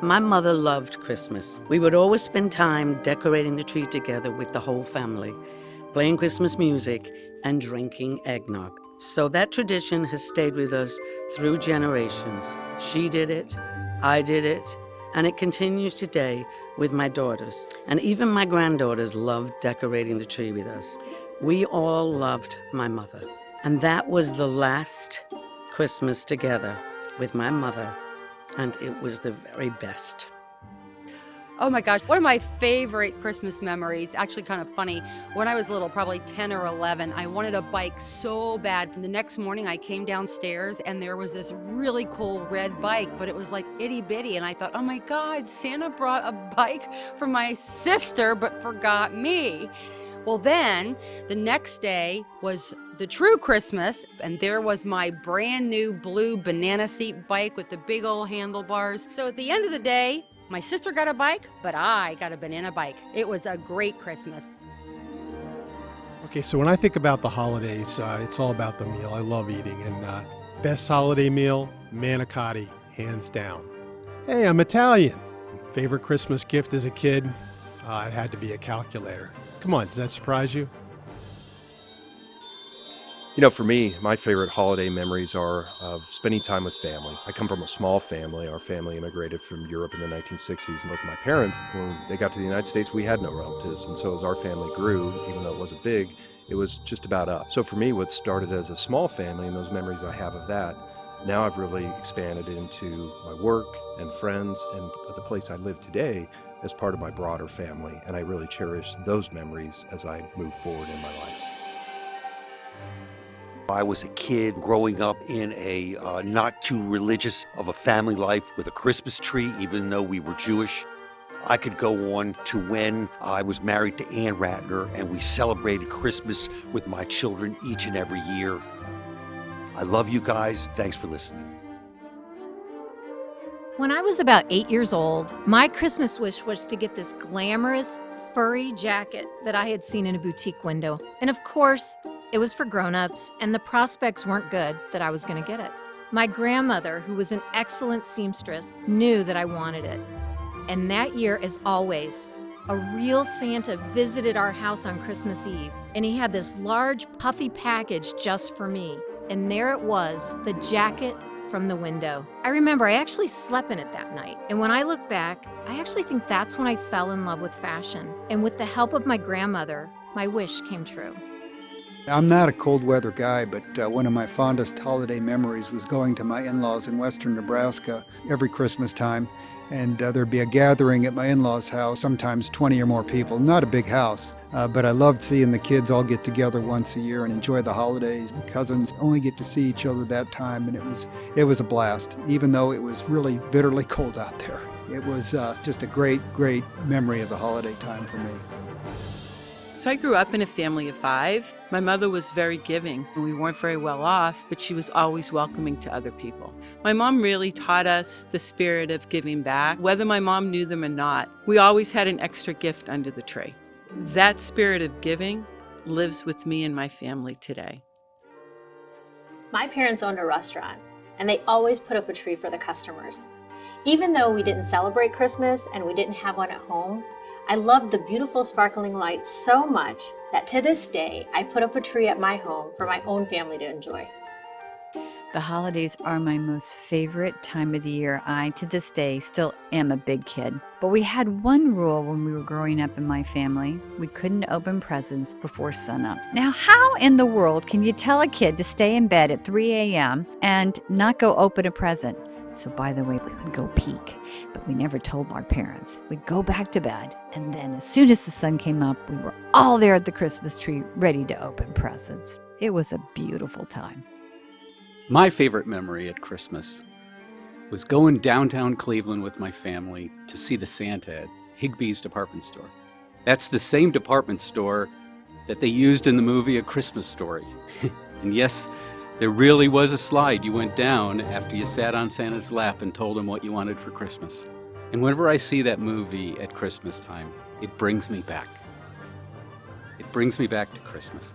My mother loved Christmas. We would always spend time decorating the tree together with the whole family, playing Christmas music and drinking eggnog. So that tradition has stayed with us through generations. She did it, I did it, and it continues today with my daughters. And even my granddaughters loved decorating the tree with us. We all loved my mother. And that was the last Christmas together with my mother, and it was the very best. Oh my gosh, one of my favorite Christmas memories, actually kind of funny, when I was little, probably 10 or 11, I wanted a bike so bad. The next morning I came downstairs and there was this really cool red bike, but it was like itty bitty. And I thought, oh my God, Santa brought a bike for my sister, but forgot me. Well, then the next day was the true Christmas, and there was my brand new blue banana seat bike with the big old handlebars. So at the end of the day, my sister got a bike, but I got a banana bike. It was a great Christmas. Okay, so when I think about the holidays, it's all about the meal. I love eating, and best holiday meal, manicotti, hands down. Hey, I'm Italian. Favorite Christmas gift as a kid? It had to be a calculator. Come on, does that surprise you? You know, for me, my favorite holiday memories are of spending time with family. I come from a small family. Our family immigrated from Europe in the 1960s. And with my parents, when they got to the United States, we had no relatives. And so as our family grew, even though it wasn't big, it was just about us. So for me, what started as a small family and those memories I have of that, now I've really expanded into my work and friends and the place I live today as part of my broader family. And I really cherish those memories as I move forward in my life. I was a kid growing up in a not too religious of a family life with a Christmas tree, even though we were Jewish. I could go on to when I was married to Ann Ratner, and we celebrated Christmas with my children each and every year. I love you guys. Thanks for listening. When I was about 8 years old, my Christmas wish was to get this glamorous, furry jacket that I had seen in a boutique window. And of course, it was for grown-ups, and the prospects weren't good that I was going to get it. My grandmother, who was an excellent seamstress, knew that I wanted it. And that year, as always, a real Santa visited our house on Christmas Eve, and he had this large, puffy package just for me. And there it was, the jacket from the window. I remember I actually slept in it that night. And when I look back, I actually think that's when I fell in love with fashion. And with the help of my grandmother, my wish came true. I'm not a cold weather guy, but one of my fondest holiday memories was going to my in-laws in western Nebraska every Christmas time. And there'd be a gathering at my in-laws' house, sometimes 20 or more people. Not a big house, but I loved seeing the kids all get together once a year and enjoy the holidays. The cousins only get to see each other that time, and it was a blast, even though it was really bitterly cold out there. It was just a great, great memory of the holiday time for me. So I grew up in a family of 5. My mother was very giving. We weren't very well off, but she was always welcoming to other people. My mom really taught us the spirit of giving back, whether my mom knew them or not. We always had an extra gift under the tree. That spirit of giving lives with me and my family today. My parents owned a restaurant, and they always put up a tree for the customers. Even though we didn't celebrate Christmas and we didn't have one at home, I loved the beautiful sparkling lights so much that to this day, I put up a tree at my home for my own family to enjoy. The holidays are my most favorite time of the year. I, to this day, still am a big kid. But we had one rule when we were growing up in my family. We couldn't open presents before sunup. Now, how in the world can you tell a kid to stay in bed at 3 a.m. and not go open a present? So by the way, we would go peek, but we never told our parents. We'd go back to bed, and then as soon as the sun came up, we were all there at the Christmas tree ready to open presents. It was a beautiful time. My favorite memory at Christmas was going downtown Cleveland with my family to see the Santa at Higbee's department store. That's the same department store that they used in the movie A Christmas Story. And yes, there really was a slide you went down after you sat on Santa's lap and told him what you wanted for Christmas. And whenever I see that movie at Christmas time, it brings me back. It brings me back to Christmas.